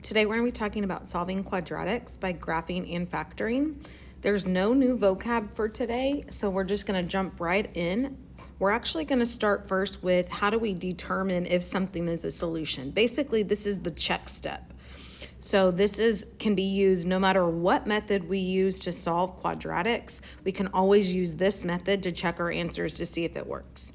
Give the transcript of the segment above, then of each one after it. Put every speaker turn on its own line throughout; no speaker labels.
Today we're going to be talking about solving quadratics by graphing and factoring. There's no new vocab for today, so we're just going to jump right in. We're actually going to start first with how do we determine if something is a solution. Basically, this is the check step. So this can be used no matter what method we use to solve quadratics. We can always use this method to check our answers to see if it works.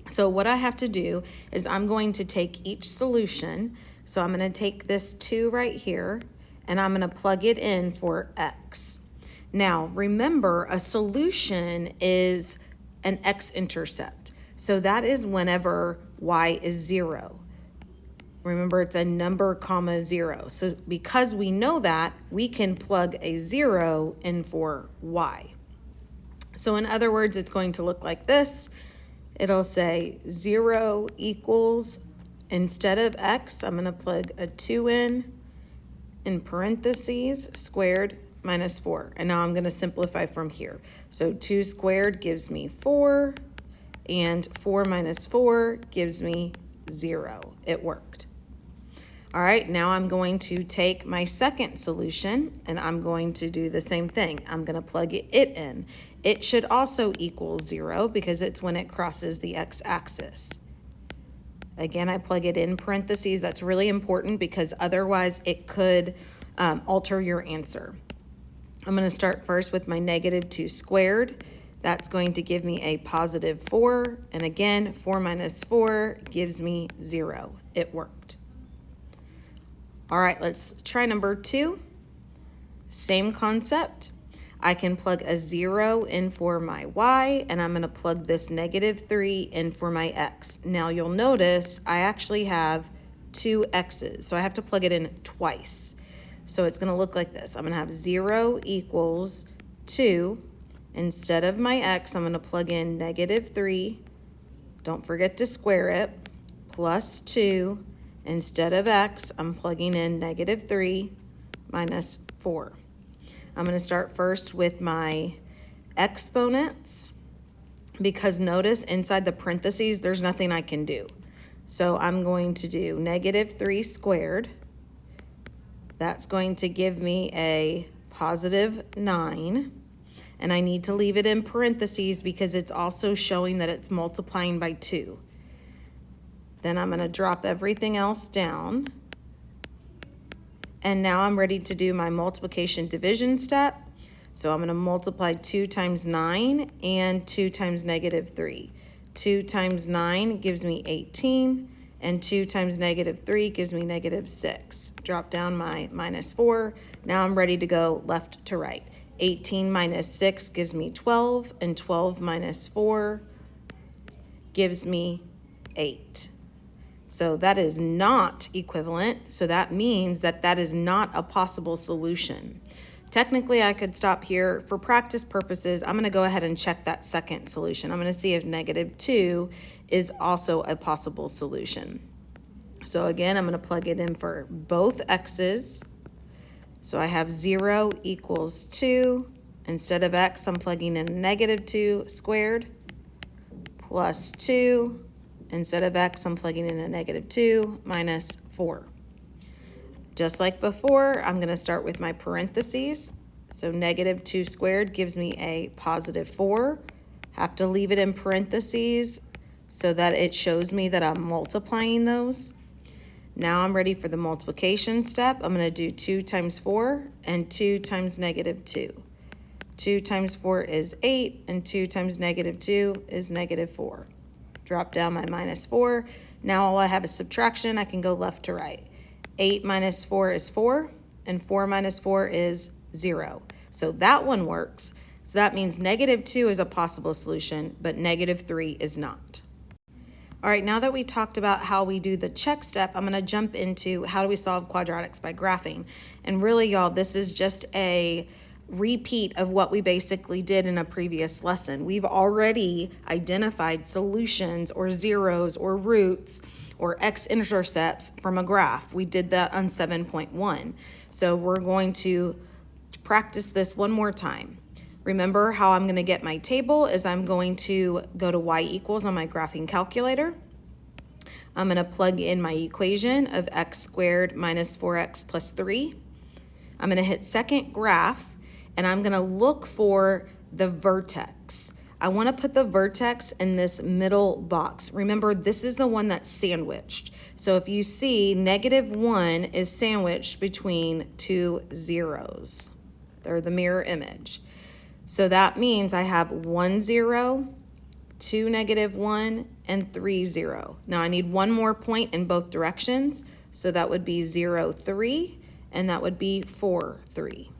So what I have to do is I'm going to take each solution. So I'm going to take this 2 right here, and I'm going to plug it in for x. Now, remember, a solution is an x-intercept. So that is whenever y is 0. Remember, it's a number, comma, 0. So because we know that, we can plug a 0 in for y. So in other words, it's going to look like this. It'll say 0 equals, instead of x, I'm going to plug a 2 in parentheses, squared minus 4. And now I'm going to simplify from here. So 2 squared gives me 4, and 4 minus 4 gives me 0. It worked. All right, now I'm going to take my second solution, and I'm going to do the same thing. I'm going to plug it in. It should also equal 0 because it's when it crosses the x-axis. Again, I plug it in parentheses. That's really important because otherwise it could alter your answer. I'm going to start first with my negative 2 squared. That's going to give me a positive 4. And again, 4 minus 4 gives me 0. It worked. All right, let's try number 2. Same concept. I can plug a 0 in for my y, and I'm going to plug this negative 3 in for my x. Now you'll notice I actually have 2 x's, so I have to plug it in twice. So it's going to look like this. I'm going to have 0 equals 2. Instead of my x, I'm going to plug in negative 3. Don't forget to square it. Plus 2. Instead of x, I'm plugging in negative 3 minus 4. I'm going to start first with my exponents because notice inside the parentheses, there's nothing I can do. So I'm going to do negative 3 squared. That's going to give me a positive 9. And I need to leave it in parentheses because it's also showing that it's multiplying by 2. Then I'm going to drop everything else down. And now I'm ready to do my multiplication division step. So I'm going to multiply 2 times 9 and 2 times negative 3. 2 times 9 gives me 18, and 2 times negative 3 gives me negative 6. Drop down my minus 4. Now I'm ready to go left to right. 18 minus 6 gives me 12, and 12 minus 4 gives me 8. So that is not equivalent, so that means that that is not a possible solution. Technically, I could stop here. For practice purposes, I'm going to go ahead and check that second solution. I'm going to see if negative 2 is also a possible solution. So again, I'm going to plug it in for both x's. So I have 0 equals 2. Instead of x, I'm plugging in negative 2 squared plus 2. Instead of x, I'm plugging in a negative 2 minus 4. Just like before, I'm going to start with my parentheses. So negative 2 squared gives me a positive 4. Have to leave it in parentheses so that it shows me that I'm multiplying those. Now I'm ready for the multiplication step. I'm going to do 2 times 4 and 2 times negative 2. 2 times 4 is 8, and 2 times negative 2 is negative 4. Drop down my minus 4. Now all I have is subtraction. I can go left to right. 8 minus 4 is 4, and 4 minus 4 is 0. So that one works. So that means negative 2 is a possible solution, but negative 3 is not. All right, now that we talked about how we do the check step, I'm going to jump into how do we solve quadratics by graphing. And really, y'all, this is just a repeat of what we basically did in a previous lesson. We've already identified solutions or zeros or roots or x-intercepts from a graph. We did that on 7.1. So we're going to practice this one more time. Remember how I'm going to get my table is I'm going to go to y equals on my graphing calculator. I'm going to plug in my equation of x squared minus 4x plus 3. I'm going to hit second graph, and I'm going to look for the vertex. I want to put the vertex in this middle box. Remember, this is the one that's sandwiched. So if you see, -1 is sandwiched between two zeros. They're the mirror image. So that means I have 1 0, 2 -1, and 3 0. Now I need one more point in both directions. So that would be 0 3, and that would be 4 3.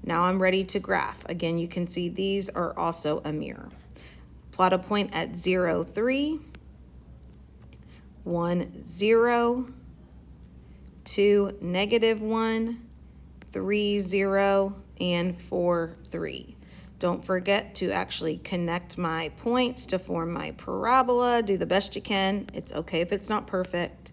Now I'm ready to graph. Again, you can see these are also a mirror. Plot a point at 0 3, 1 0, 2 -1, 3 0, and 4 3. Don't forget to actually connect my points to form my parabola. Do the best you can. It's okay if it's not perfect.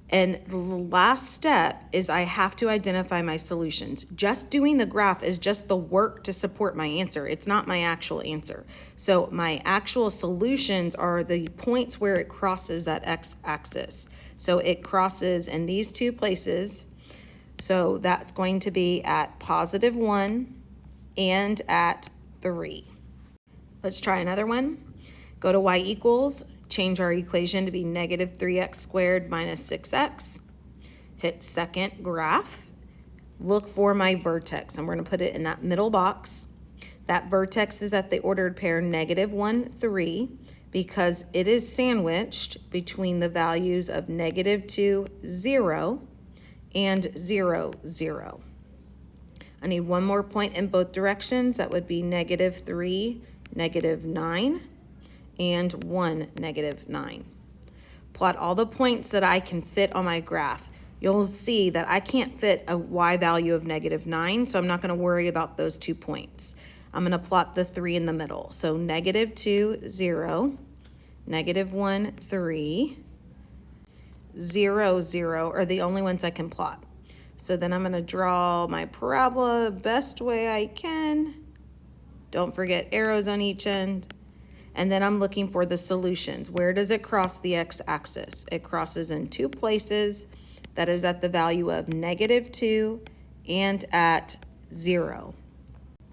And the last step is I have to identify my solutions. Just doing the graph is just the work to support my answer. It's not my actual answer. So my actual solutions are the points where it crosses that x-axis. So it crosses in these two places. So that's going to be at +1 and at 3. Let's try another one. Go to y equals. Change our equation to be -3x squared minus 6x. Hit second graph. Look for my vertex. And we're going to put it in that middle box. That vertex is at the ordered pair -1 3 because it is sandwiched between the values of -2 0 and 0 0. I need one more point in both directions. That would be -3 -9. And 1 -9. Plot all the points that I can fit on my graph. You'll see that I can't fit a y value of -9, so I'm not going to worry about those 2 points. I'm going to plot the 3 in the middle. So -2 0, -1 3, 0 0 are the only ones I can plot. So then I'm going to draw my parabola the best way I can. Don't forget arrows on each end. And then I'm looking for the solutions. Where does it cross the x-axis? It crosses in two places. That is at the value of -2 and at 0.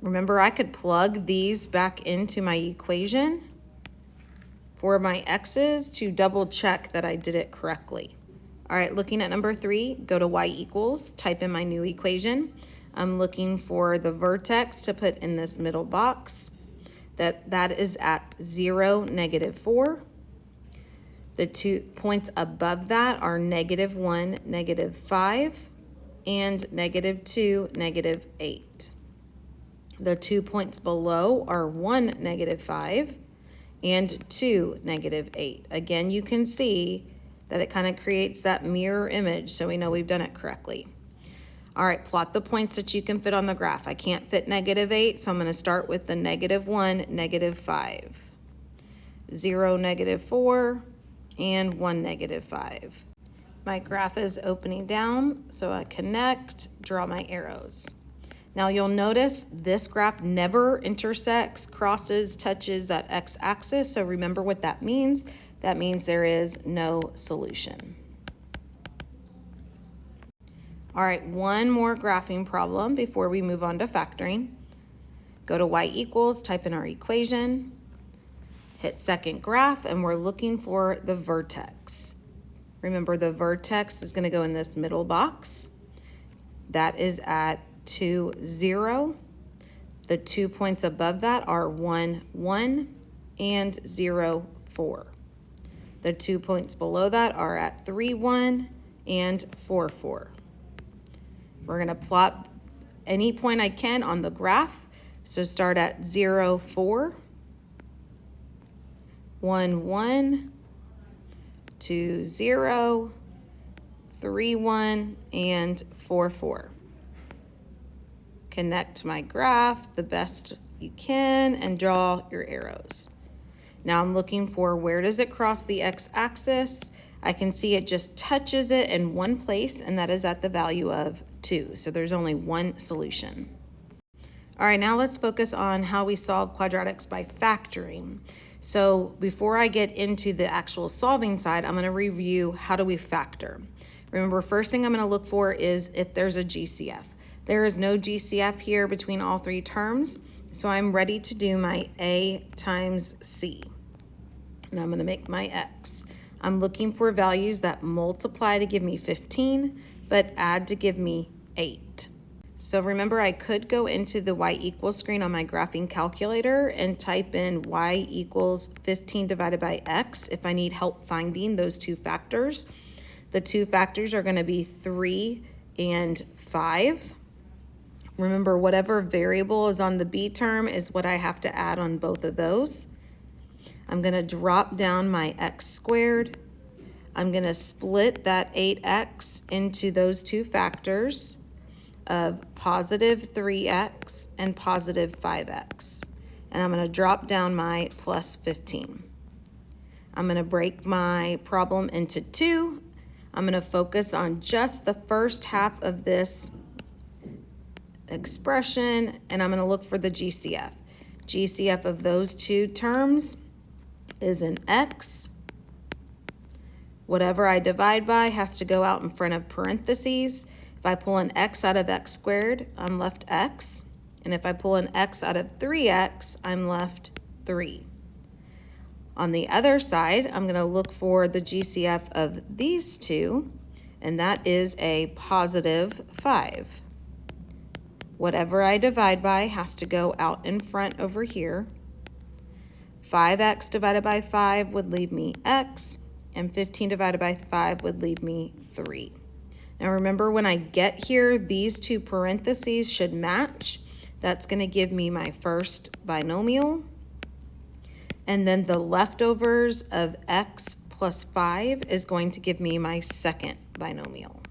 Remember, I could plug these back into my equation for my x's to double check that I did it correctly. All right, looking at number 3, go to y equals, type in my new equation. I'm looking for the vertex to put in this middle box. That is at 0 -4. The 2 points above that are -1 -5 and -2 -8. The 2 points below are 1 -5 and 2 -8. Again, you can see that it kind of creates that mirror image, so we know we've done it correctly. All right, plot the points that you can fit on the graph. I can't fit -8, so I'm going to start with the -1, -5, 0 -4, and 1 -5. My graph is opening down, so I connect, draw my arrows. Now you'll notice this graph never intersects, crosses, touches that x-axis, so remember what that means. That means there is no solution. All right, one more graphing problem before we move on to factoring. Go to y equals, type in our equation, hit second graph, and we're looking for the vertex. Remember, the vertex is going to go in this middle box. That is at 2 0. The 2 points above that are 1 1 and 0 4. The 2 points below that are at 3 1 and 4 4. We're going to plot any point I can on the graph. So start at 0 4, 1 1, 2 0, 3 1, and 4 4. Connect my graph the best you can and draw your arrows. Now I'm looking for where does it cross the x-axis. I can see it just touches it in one place, and that is at the value of 2. So there's only one solution. All right, now let's focus on how we solve quadratics by factoring. So before I get into the actual solving side, I'm going to review how do we factor. Remember, first thing I'm going to look for is if there's a GCF. There is no GCF here between all three terms, so I'm ready to do my A times C. And I'm going to make my X. I'm looking for values that multiply to give me 15, but add to give me 8. So remember, I could go into the y equals screen on my graphing calculator and type in y equals 15 divided by x if I need help finding those two factors. The two factors are going to be 3 and 5. Remember, whatever variable is on the b term is what I have to add on both of those. I'm going to drop down my x squared. I'm going to split that 8x into those two factors of positive 3x and positive 5x. And I'm going to drop down my plus 15. I'm going to break my problem into two. I'm going to focus on just the first half of this expression, and I'm going to look for the GCF. GCF of those two terms is an x. Whatever I divide by has to go out in front of parentheses. If I pull an x out of x squared, I'm left x. And if I pull an x out of 3x, I'm left 3. On the other side, I'm going to look for the GCF of these two, and that is a positive 5. Whatever I divide by has to go out in front over here. 5x divided by 5 would leave me x, and 15 divided by 5 would leave me 3. Now remember, when I get here, these two parentheses should match. That's going to give me my first binomial. And then the leftovers of x plus 5 is going to give me my second binomial.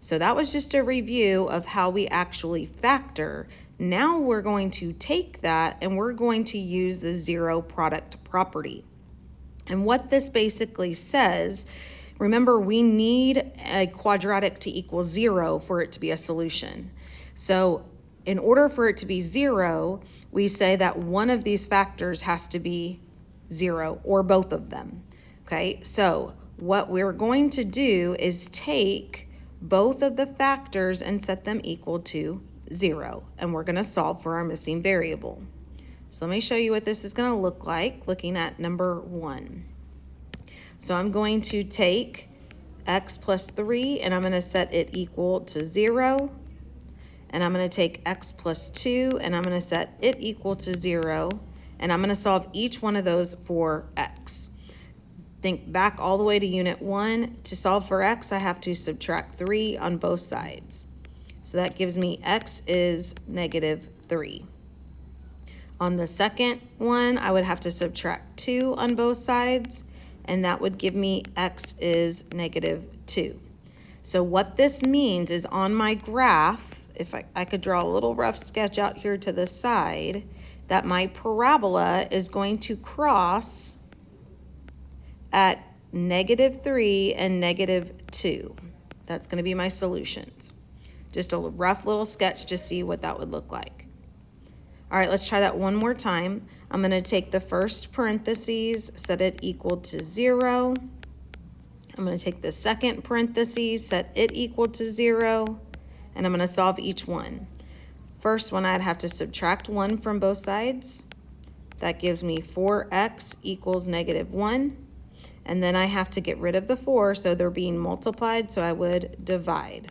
So that was just a review of how we actually factor. Now we're going to take that and we're going to use the zero product property. And what this basically says, remember, we need a quadratic to equal 0 for it to be a solution. So in order for it to be 0, we say that one of these factors has to be 0 or both of them. Okay, so what we're going to do is take both of the factors and set them equal to 0, and we're going to solve for our missing variable. So let me show you what this is going to look like looking at number 1. So I'm going to take x plus 3 and I'm going to set it equal to 0. And I'm going to take x plus 2 and I'm going to set it equal to 0. And I'm going to solve each one of those for x. Think back all the way to unit 1. To solve for x, I have to subtract 3 on both sides. So that gives me x is negative 3. On the second one, I would have to subtract 2 on both sides, and that would give me x is negative 2. So what this means is on my graph, if I could draw a little rough sketch out here to the side, that my parabola is going to cross at negative 3 and negative 2. That's going to be my solutions. Just a rough little sketch to see what that would look like. All right, let's try that one more time. I'm going to take the first parentheses, set it equal to 0. I'm going to take the second parentheses, set it equal to 0, and I'm going to solve each one. First one, I'd have to subtract 1 from both sides. That gives me 4x equals negative 1. And then I have to get rid of the 4, so they're being multiplied, so I would divide.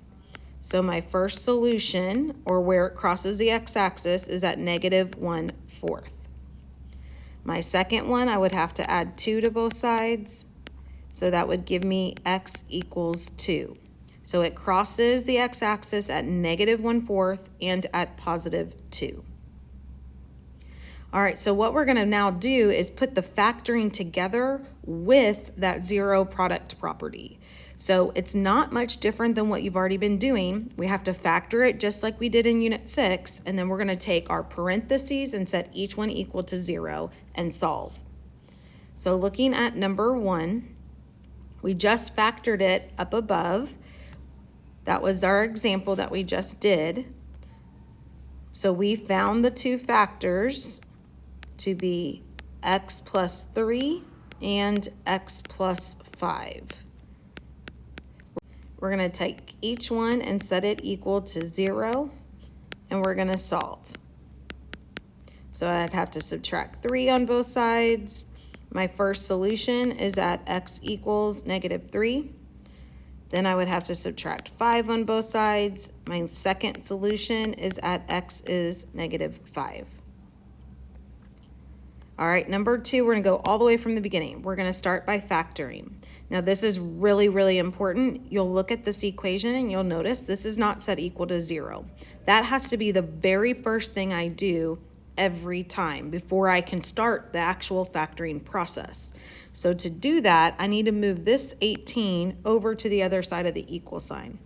So my first solution, or where it crosses the x-axis, is at negative 1/4. My second one, I would have to add 2 to both sides. So that would give me x equals 2. So it crosses the x-axis at negative 1/4 and at positive 2. All right, so what we're going to now do is put the factoring together with that zero product property. So it's not much different than what you've already been doing. We have to factor it just like we did in Unit 6, and then we're going to take our parentheses and set each one equal to 0 and solve. So looking at number 1, we just factored it up above. That was our example that we just did. So we found the two factors to be x plus 3 and x plus 5. We're going to take each one and set it equal to 0, and we're going to solve. So I'd have to subtract 3 on both sides. My first solution is at x equals negative 3. Then I would have to subtract 5 on both sides. My second solution is at x is negative 5. All right, number 2, we're going to go all the way from the beginning. We're going to start by factoring. Now this is really, really important. You'll look at this equation and you'll notice this is not set equal to 0. That has to be the very first thing I do every time before I can start the actual factoring process. So to do that, I need to move this 18 over to the other side of the equal sign.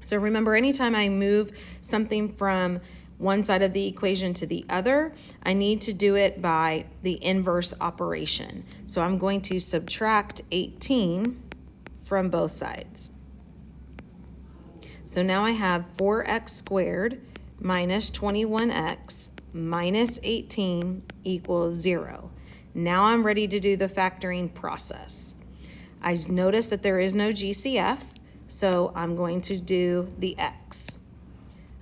So remember, anytime I move something from one side of the equation to the other, I need to do it by the inverse operation. So I'm going to subtract 18 from both sides. So now I have 4x squared minus 21x minus 18 equals 0. Now I'm ready to do the factoring process. I notice that there is no GCF, so I'm going to do the x.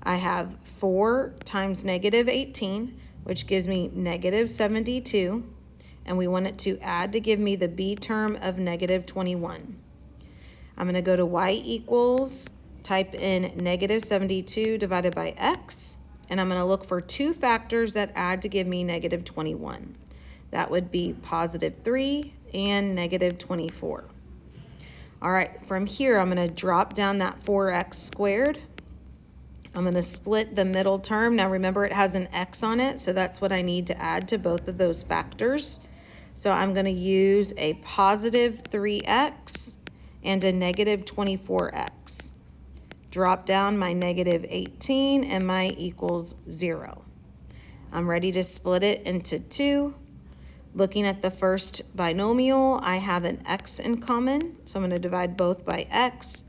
I have 4 times negative 18, which gives me negative 72, and we want it to add to give me the b term of negative 21. I'm going to go to y equals, type in negative 72 divided by x, and I'm going to look for 2 factors that add to give me negative 21. That would be positive 3 and negative 24. All right, from here I'm going to drop down that 4x squared. I'm going to split the middle term. Now remember, it has an x on it, so that's what I need to add to both of those factors. So I'm going to use a positive 3x and a negative 24x. Drop down my negative 18 and my equals 0. I'm ready to split it into 2. Looking at the first binomial, I have an x in common, so I'm going to divide both by x.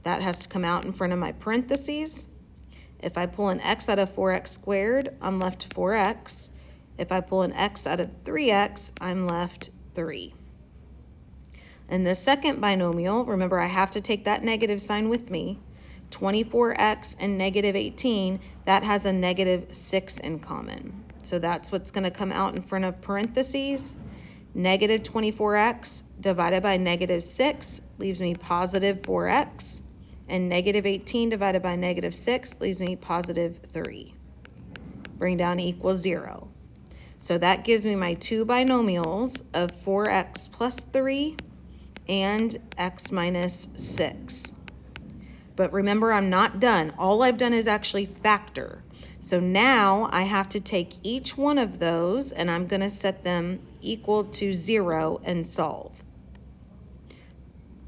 That has to come out in front of my parentheses. If I pull an x out of 4x squared, I'm left 4x. If I pull an x out of 3x, I'm left 3. In the second binomial, remember I have to take that negative sign with me. 24x and negative 18, that has a negative 6 in common. So that's what's going to come out in front of parentheses. Negative 24x divided by negative 6 leaves me positive 4x. And negative 18 divided by negative 6 leaves me positive 3. Bring down equals 0. So that gives me my 2 binomials of 4x plus 3 and x minus 6. But remember, I'm not done. All I've done is actually factor. So now I have to take each one of those and I'm going to set them equal to 0 and solve.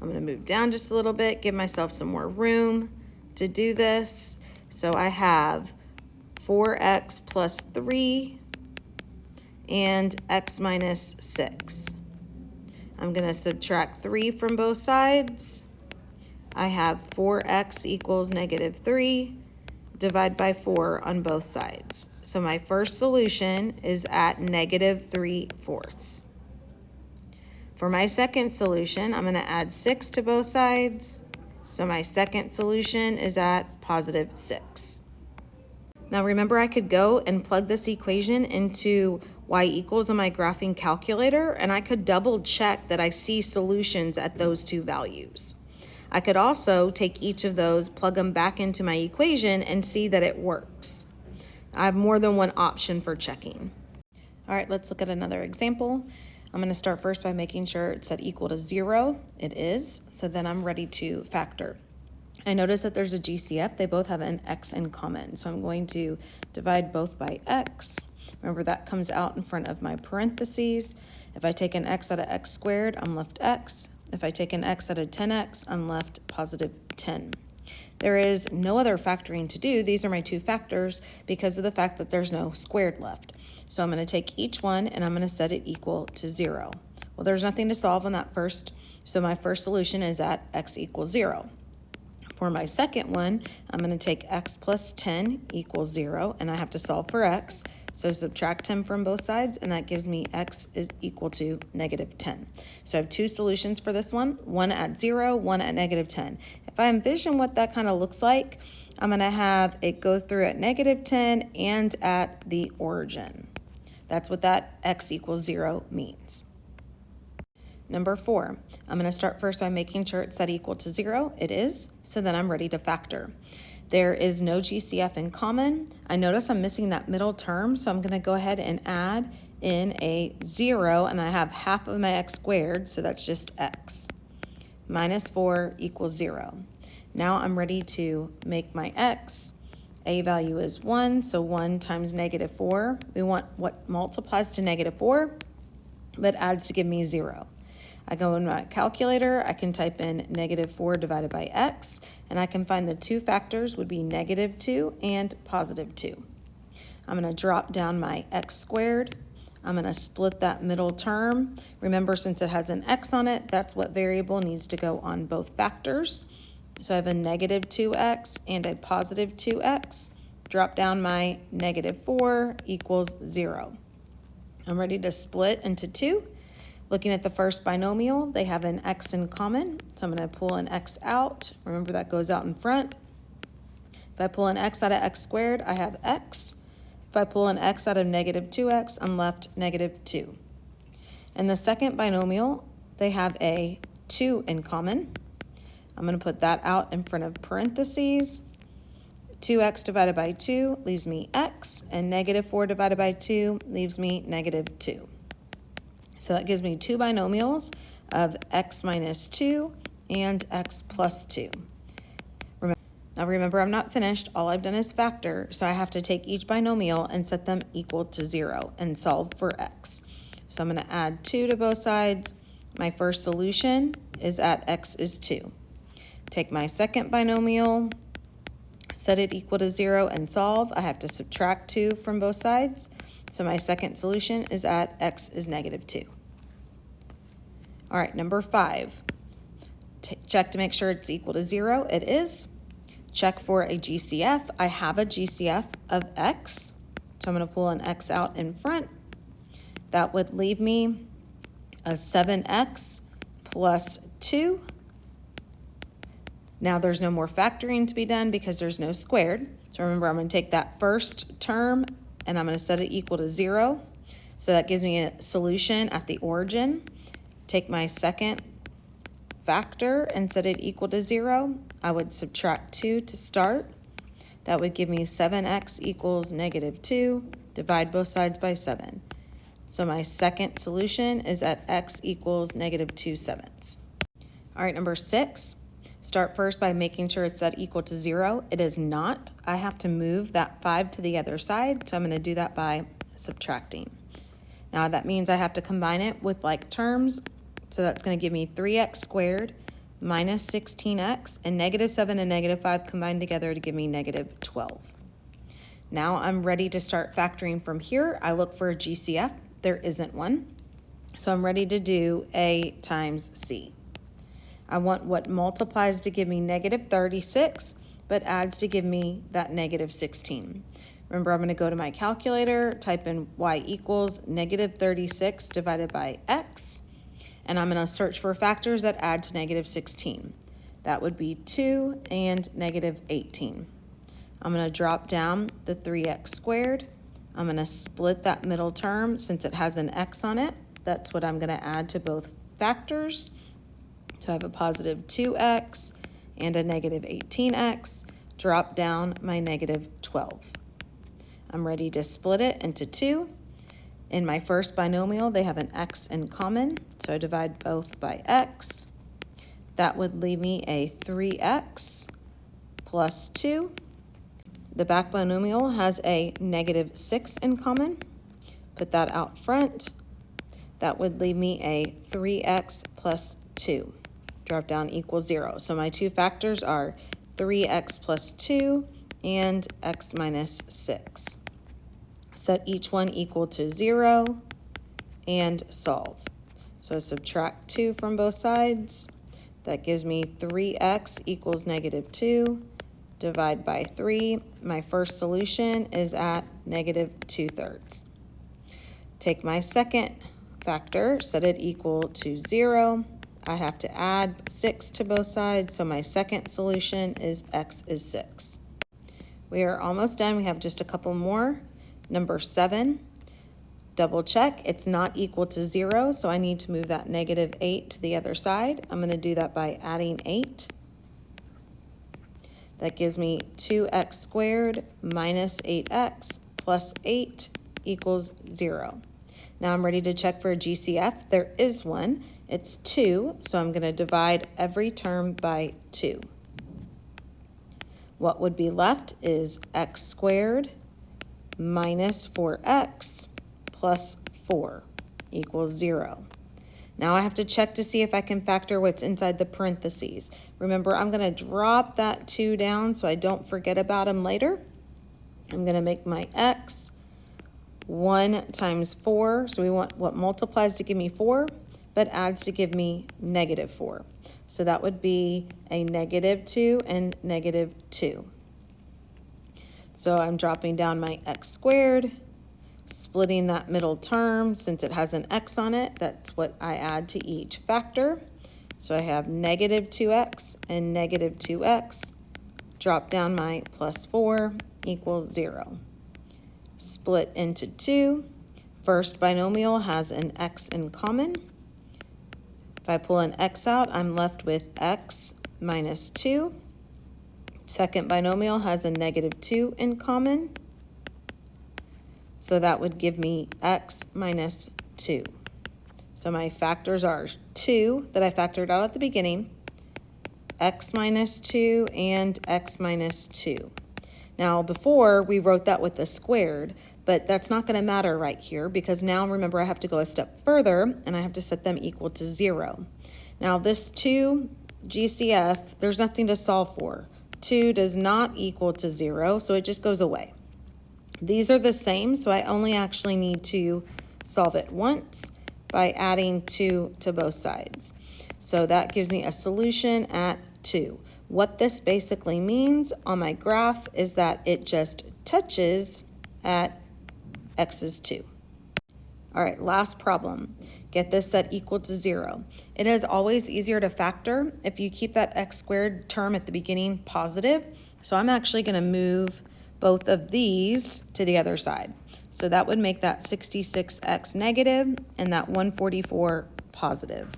I'm going to move down just a little bit, give myself some more room to do this. So I have 4x plus 3 and x minus 6. I'm going to subtract 3 from both sides. I have 4x equals negative 3. Divide by 4 on both sides. So my first solution is at negative 3/4. For my second solution, I'm going to add 6 to both sides. So my second solution is at positive 6. Now remember, I could go and plug this equation into y equals on my graphing calculator, and I could double check that I see solutions at those 2 values. I could also take each of those, plug them back into my equation, and see that it works. I have more than one option for checking. All right, let's look at another example. I'm going to start first by making sure it's set equal to 0. It is, so then I'm ready to factor. I notice that there's a GCF. They both have an x in common, so I'm going to divide both by x. Remember, that comes out in front of my parentheses. If I take an x out of x squared, I'm left x. If I take an x out of 10x, I'm left positive 10. There is no other factoring to do. These are my 2 factors because of the fact that there's no squared left. So I'm going to take each one and I'm going to set it equal to 0. Well, there's nothing to solve on that first, so my first solution is at x equals 0. For my second one, I'm going to take x plus 10 equals 0, and I have to solve for x. So subtract 10 from both sides, and that gives me x is equal to negative 10. So I have two solutions for this one at 0, one at negative 10. If I envision what that kind of looks like, I'm going to have it go through at negative 10 and at the origin. That's what that x equals 0 means. Number 4, I'm going to start first by making sure it's set equal to 0. It is, so then I'm ready to factor. There is no GCF in common. I notice I'm missing that middle term, so I'm going to go ahead and add in a 0, and I have half of my x squared, so that's just x. Minus 4 equals 0. Now I'm ready to make my x. A value is 1, so 1 times negative 4. We want what multiplies to negative 4, but adds to give me 0. I go in my calculator, I can type in negative 4 divided by x, and I can find the two factors would be negative 2 and positive 2. I'm going to drop down my x squared. I'm going to split that middle term. Remember, since it has an x on it, that's what variable needs to go on both factors. So I have a negative 2x and a positive 2x. Drop down my negative 4 equals 0. I'm ready to split into 2. Looking at the first binomial, they have an x in common, so I'm going to pull an x out. Remember, that goes out in front. If I pull an x out of x squared, I have x. If I pull an x out of negative 2x, I'm left negative 2. In the second binomial, they have a 2 in common. I'm going to put that out in front of parentheses. 2x divided by 2 leaves me x, and negative 4 divided by 2 leaves me negative 2. So that gives me two binomials of x minus 2 and x plus 2. Now remember, I'm not finished. All I've done is factor, so I have to take each binomial and set them equal to 0 and solve for x. So I'm going to add 2 to both sides. My first solution is at x is 2. Take my second binomial, set it equal to 0 and solve. I have to subtract 2 from both sides. So my second solution is at x is negative 2. All right, number 5. Check to make sure it's equal to 0. It is. Check for a GCF. I have a GCF of x. So I'm going to pull an x out in front. That would leave me a 7x plus 2. Now there's no more factoring to be done because there's no squared. So remember, I'm going to take that first term and I'm going to set it equal to 0. So that gives me a solution at the origin. Take my second factor and set it equal to 0. I would subtract 2 to start. That would give me 7x equals negative 2. Divide both sides by 7. So my second solution is at x equals negative 2/7. All right, number 6. Start first by making sure it's set equal to 0. It is not. I have to move that 5 to the other side, so I'm going to do that by subtracting. Now that means I have to combine it with like terms, so that's going to give me 3x squared minus 16x, and negative 7 and negative 5 combined together to give me negative 12. Now I'm ready to start factoring from here. I look for a GCF. There isn't one. So I'm ready to do A times C. I want what multiplies to give me negative 36, but adds to give me that negative 16. Remember, I'm going to go to my calculator, type in y equals negative 36 divided by x, and I'm going to search for factors that add to negative 16. That would be 2 and negative 18. I'm going to drop down the 3x squared. I'm going to split that middle term since it has an x on it. That's what I'm going to add to both factors. So I have a positive 2x and a negative 18x. Drop down my negative 12. I'm ready to split it into 2. In my first binomial, they have an x in common, so I divide both by x. That would leave me a 3x plus 2. The back binomial has a negative 6 in common. Put that out front. That would leave me a 3x plus 2. Drop down equals 0. So my two factors are 3x plus 2 and x minus 6. Set each one equal to 0 and solve. So subtract 2 from both sides. That gives me 3x equals negative 2. divide by 3. My first solution is at negative 2/3. Take my second factor, set it equal to 0. I have to add 6 to both sides, so my second solution is x is 6. We are almost done. We have just a couple more. Number 7, double check. It's not equal to 0, so I need to move that negative 8 to the other side. I'm going to do that by adding 8. That gives me 2x squared minus 8x plus 8 equals 0. Now I'm ready to check for a GCF. There is one. It's 2, so I'm going to divide every term by 2. What would be left is x squared minus 4x plus 4 equals 0. Now I have to check to see if I can factor what's inside the parentheses. Remember, I'm going to drop that 2 down so I don't forget about them later. I'm going to make my x 1 times 4. So we want what multiplies to give me 4, but adds to give me negative 4. So that would be a negative 2 and negative 2. So I'm dropping down my x squared, splitting that middle term. Since it has an x on it, that's what I add to each factor. So I have negative 2x and negative 2x. Drop down my plus 4 equals 0. Split into 2. First binomial has an x in common. If I pull an x out, I'm left with x minus 2. Second binomial has a negative 2 in common. So that would give me x minus 2. So my factors are 2 that I factored out at the beginning, x minus 2, and x minus 2. Now before we wrote that with the squared, but that's not going to matter right here because now remember I have to go a step further and I have to set them equal to 0. Now this 2 GCF, there's nothing to solve for. 2 does not equal to 0, so it just goes away. These are the same, so I only actually need to solve it once by adding 2 to both sides. So that gives me a solution at 2. What this basically means on my graph is that it just touches at x is 2. All right, last problem. Get this set equal to 0. It is always easier to factor if you keep that x squared term at the beginning positive. So I'm actually going to move both of these to the other side. So that would make that 66x negative and that 144 positive.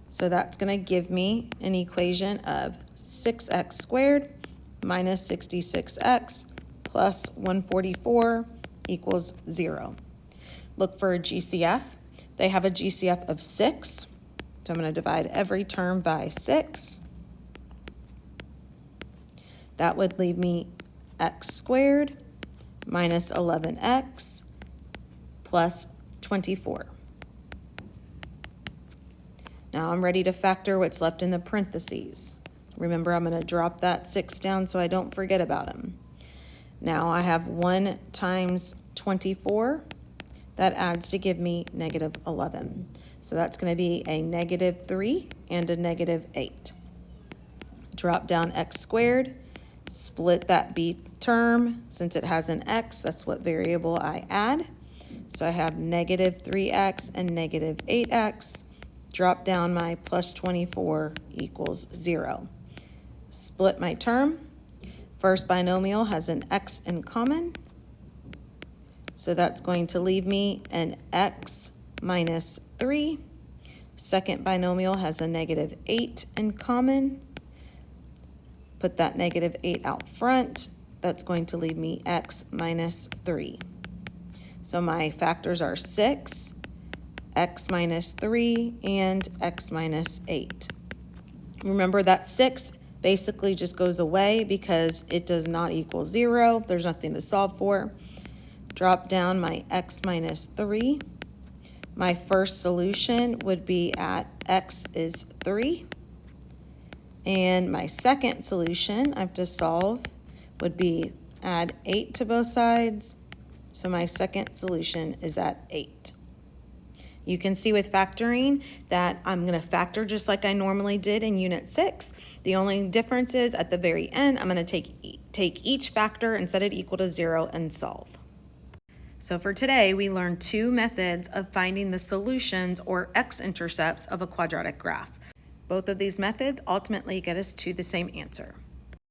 So that's going to give me an equation of 6x squared minus 66x plus 144 equals 0. Look for a GCF. They have a GCF of 6. So I'm going to divide every term by 6. That would leave me x squared minus 11x plus 24. Now I'm ready to factor what's left in the parentheses. Remember, I'm going to drop that 6 down so I don't forget about them. Now I have 1 times 24. That adds to give me negative 11. So that's going to be a negative 3 and a negative 8. Drop down x squared. Split that b term. Since it has an x, that's what variable I add. So I have negative 3x and negative 8x. Drop down my plus 24 equals 0. Split my term. First binomial has an x in common. So that's going to leave me an x minus 3. Second binomial has a negative 8 in common. Put that negative 8 out front. That's going to leave me x minus 3. So my factors are 6, x minus 3, and x minus 8. Remember that 6 basically just goes away because it does not equal 0. There's nothing to solve for. Drop down my x minus 3. My first solution would be at x is 3. And my second solution I have to solve would be add 8 to both sides. So my second solution is at 8.
You can see with factoring that I'm going to factor just like I normally did in Unit 6. The only difference is at the very end, I'm going to take each factor and set it equal to 0 and solve. So for today, we learned two methods of finding the solutions or x-intercepts of a quadratic graph. Both of these methods ultimately get us to the same answer.